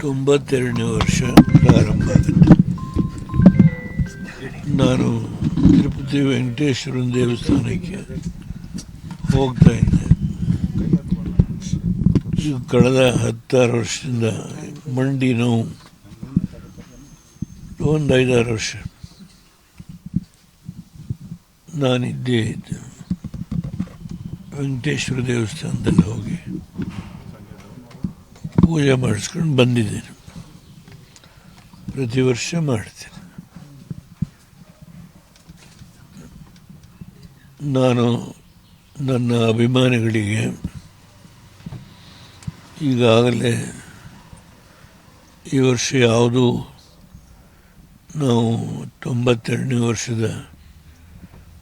92ನೇ ವರ್ಷ ಪ್ರಾರಂಭ ಆಗುತ್ತೆ. ನಾನು ತಿರುಪತಿ ವೆಂಕಟೇಶ್ವರನ ದೇವಸ್ಥಾನಕ್ಕೆ ಹೋಗ್ತಾ ಇದ್ದೆ. ಇದು ಕಳೆದ 16 ವರ್ಷದಿಂದ ಮಂಡಿ ನೋವು, ಒಂದು 5-6 ವರ್ಷ ನಾನಿದ್ದೇ ಇದ್ದೆ. ವೆಂಕಟೇಶ್ವರ ದೇವಸ್ಥಾನದಲ್ಲಿ ಹೋಗಿ ಪೂಜೆ ಮಾಡಿಸ್ಕೊಂಡು ಬಂದಿದ್ದೇನೆ. ಪ್ರತಿ ವರ್ಷ ಮಾಡ್ತೇನೆ. ನಾನು ನನ್ನ ಅಭಿಮಾನಿಗಳಿಗೆ ಈಗಾಗಲೇ ಈ ವರ್ಷ ಯಾವುದು ನಾವು 92ನೇ ವರ್ಷದ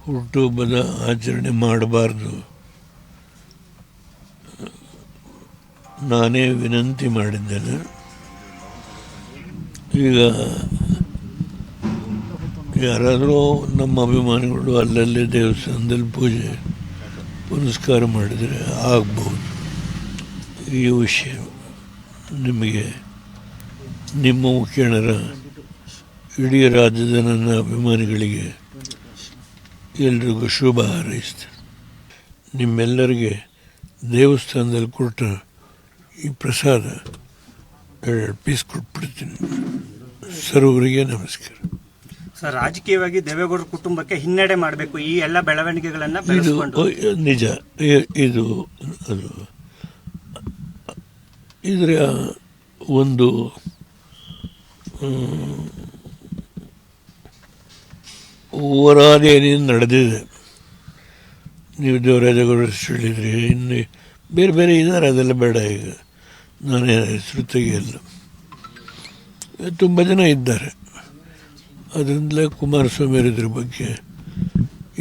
ಹುಟ್ಟುಹಬ್ಬದ ಆಚರಣೆ ಮಾಡಬಾರ್ದು, ನಾನೇ ವಿನಂತಿ ಮಾಡಿದ್ದೇನೆ. ಈಗ ಯಾರಾದರೂ ನಮ್ಮ ಅಭಿಮಾನಿಗಳು ಅಲ್ಲಲ್ಲೇ ದೇವಸ್ಥಾನದಲ್ಲಿ ಪೂಜೆ ಪುನಸ್ಕಾರ ಮಾಡಿದರೆ ಆಗ್ಬೋದು. ಈ ವಿಷಯ ನಿಮಗೆ, ನಿಮ್ಮ ಮುಖೇಣರ ಇಡೀ ರಾಜ್ಯದ ನನ್ನ ಅಭಿಮಾನಿಗಳಿಗೆ ಎಲ್ರಿಗೂ ಶುಭ ಹಾರೈಸ್ತೇನೆ. ನಿಮ್ಮೆಲ್ಲರಿಗೆ ದೇವಸ್ಥಾನದಲ್ಲಿ ಕೊಟ್ಟ ಈ ಪ್ರಸಾದ 2 ಪೀಸ್ ಕೊಟ್ಬಿಡ್ತೀನಿ. ಸರ್ವರಿಗೆ ನಮಸ್ಕಾರ. ಸರ್, ರಾಜಕೀಯವಾಗಿ ದೇವೇಗೌಡರ ಕುಟುಂಬಕ್ಕೆ ಹಿನ್ನಡೆ ಮಾಡಬೇಕು, ಈ ಎಲ್ಲ ಬೆಳವಣಿಗೆಗಳನ್ನು ನಿಜ. ಇದು ಅದು ಇದರ ಒಂದು ಓವರಾಲ್ ಏನೇನು ನಡೆದಿದೆ. ನೀವು ದೇವರಾಜಗೌಡ ಹೇಳಿದ್ರಿ, ಇನ್ನು ಬೇರೆ ಬೇರೆ ಇದ್ದಾರೆ, ಅದೆಲ್ಲ ಬೇಡ. ಈಗ ನಾನೇ ಹೆಸರು ತೆಗೆಯಲ್ಲ. ತುಂಬ ಜನ ಇದ್ದಾರೆ. ಅದರಿಂದಲೇ ಕುಮಾರಸ್ವಾಮಿ ಇದ್ರ ಬಗ್ಗೆ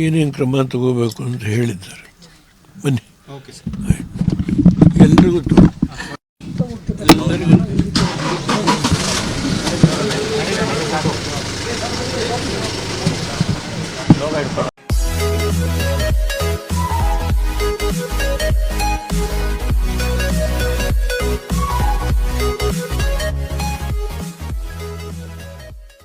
ಏನೇನು ಕ್ರಮ ತಗೋಬೇಕು ಅಂತ ಹೇಳಿದ್ದಾರೆ. ಬನ್ನಿ, ಎಲ್ರಿಗೂ